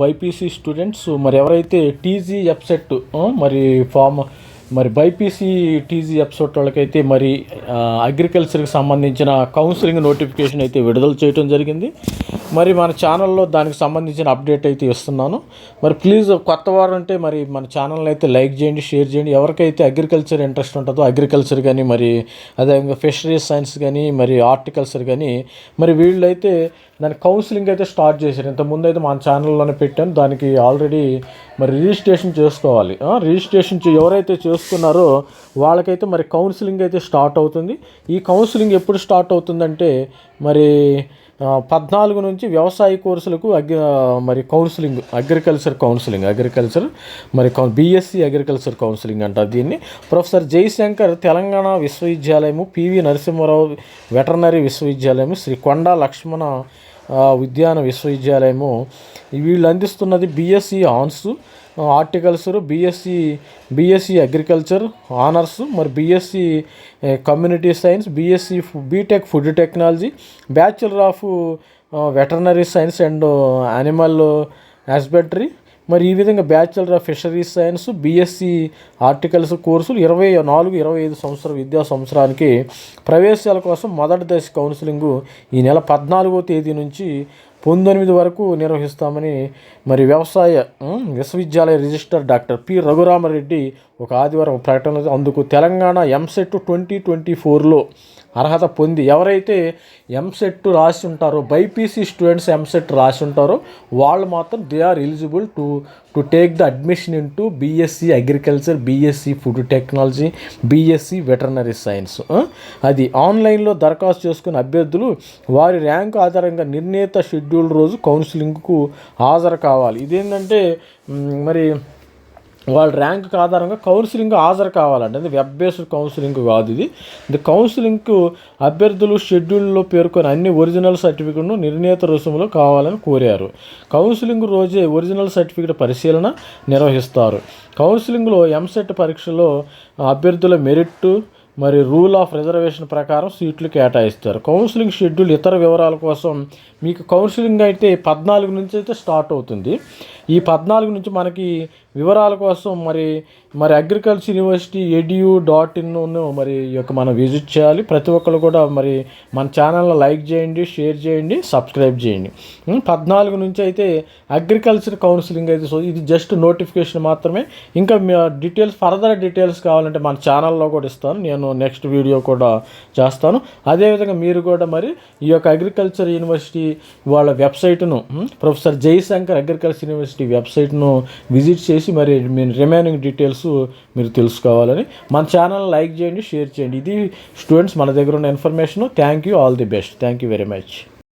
BiPC students మరి ఎవరైతే TG ఎఫ్సెట్ మరి ఫామ్ మరి బైపీసీ టీజీ ఎఫ్సెట్ వాళ్ళకైతే మరి అగ్రికల్చర్కి సంబంధించిన కౌన్సిలింగ్ నోటిఫికేషన్ అయితే విడుదల చేయడం జరిగింది. మరి మన ఛానల్లో దానికి సంబంధించిన అప్డేట్ అయితే ఇస్తున్నాను. మరి ప్లీజ్ కొత్త వారు అంటే మరి మన ఛానల్ని అయితే లైక్ చేయండి, షేర్ చేయండి. ఎవరికైతే అగ్రికల్చర్ ఇంట్రెస్ట్ ఉంటుందో అగ్రికల్చర్ కానీ మరి అదేవిధంగా ఫిషరీస్ సైన్స్ కానీ మరి హార్టికల్చర్ కానీ మరి వీళ్ళైతే దాని కౌన్సిలింగ్ అయితే స్టార్ట్ చేశారు. ఇంతకుముందు అయితే మన ఛానల్లోనే పెట్టాను. దానికి ఆల్రెడీ మరి రిజిస్ట్రేషన్ చేసుకోవాలి. రిజిస్ట్రేషన్ ఎవరైతే చేసుకున్నారో వాళ్ళకైతే మరి కౌన్సిలింగ్ అయితే స్టార్ట్ అవుతుంది. ఈ కౌన్సిలింగ్ ఎప్పుడు స్టార్ట్ అవుతుందంటే మరి 14 నుంచి వ్యవసాయ కోర్సులకు మరి కౌన్సిలింగ్ అగ్రికల్చర్ మరి బీఎస్సీ అగ్రికల్చర్ కౌన్సిలింగ్ అంటారు దీన్ని. ప్రొఫెసర్ జయశంకర్ తెలంగాణ విశ్వవిద్యాలయము, పివి నరసింహారావు వెటర్నరీ విశ్వవిద్యాలయము, శ్రీ కొండా లక్ష్మణ ఉద్యాన విశ్వవిద్యాలయము వీళ్ళు అందిస్తున్నది BSc hons horticulture, BSc agriculture honours, మరి BSc community science, BTech food technology, bachelor of veterinary science and animal husbandry, మరి ఈ విధంగా bachelor of fisheries science, BSc horticulture కోర్సులు 24-25 సంవత్సరం విద్యా సంవత్సరానికి ప్రవేశాల కోసం మొదటి దశ కౌన్సిలింగు ఈ నెల 14వ తేదీ నుంచి 19 వరకు నిర్వహిస్తామని మరి వ్యవసాయ విశ్వవిద్యాలయ రిజిస్టర్ డాక్టర్ పి రఘురామరెడ్డి ఒక ఆదివారం ప్రకటన. అందుకు తెలంగాణ ఎంసెట్ 2024లో అర్హత పొంది ఎవరైతే ఎంసెట్ రాసి ఉంటారో బైపీసీ స్టూడెంట్స్ ఎంసెట్ రాసి ఉంటారో వాళ్ళు మాత్రం they are eligible to take the admission into BSc agriculture, BSc food technology, BSc veterinary science. అది ఆన్లైన్లో దరఖాస్తు చేసుకున్న అభ్యర్థులు వారి ర్యాంకు ఆధారంగా నిర్ణీత షెడ్యూల్ రోజు కౌన్సిలింగ్కు హాజరు కావాలి. ఇదేంటంటే మరి వాళ్ళ ర్యాంక్ ఆధారంగా కౌన్సిలింగ్ హాజరు కావాలండి. అది వెబ్ బేస్డ్ కౌన్సిలింగ్ కాదు. ఇది కౌన్సిలింగ్కు అభ్యర్థులు షెడ్యూల్లో పేర్కొని అన్ని ఒరిజినల్ సర్టిఫికెట్ను నిర్ణీత రుసుములో కావాలని కోరారు. కౌన్సిలింగ్ రోజే ఒరిజినల్ సర్టిఫికెట్ పరిశీలన నిర్వహిస్తారు. కౌన్సిలింగ్లో ఎంసెట్ పరీక్షలో అభ్యర్థుల మెరిట్ మరి రూల్ ఆఫ్ రిజర్వేషన్ ప్రకారం సీట్లు కేటాయిస్తారు. కౌన్సిలింగ్ షెడ్యూల్ ఇతర వివరాల కోసం మీకు కౌన్సిలింగ్ అయితే 14 నుంచి అయితే స్టార్ట్ అవుతుంది. ఈ 14 నుంచి మనకి వివరాల కోసం మరి అగ్రికల్చర్ యూనివర్సిటీ edu.in మరి యొక్క మనం విజిట్ చేయాలి. ప్రతి ఒక్కరు కూడా మరి మన ఛానల్ని లైక్ చేయండి, షేర్ చేయండి, సబ్స్క్రైబ్ చేయండి. 14 నుంచి అయితే అగ్రికల్చర్ కౌన్సిలింగ్ అయితే ఇది జస్ట్ నోటిఫికేషన్ మాత్రమే. ఇంకా ఫర్దర్ డీటెయిల్స్ కావాలంటే మన ఛానల్లో కూడా ఇస్తాను. నేను నెక్స్ట్ వీడియో కూడా చేస్తాను. అదేవిధంగా మీరు కూడా మరి ఈ యొక్క అగ్రికల్చర్ యూనివర్సిటీ వాళ్ళ వెబ్సైట్ను ప్రొఫెసర్ జయశంకర్ అగ్రికల్చర్ యూనివర్సిటీ వెబ్సైట్ను విజిట్ చేసి మరి మీ రిమైనింగ్ డీటెయిల్స్ మీరు తెలుసుకోవాలని మన ఛానల్ లైక్ చేయండి, షేర్ చేయండి. ఇది స్టూడెంట్స్ మన దగ్గర ఉన్న information. Thank you, all the best. Thank you very much.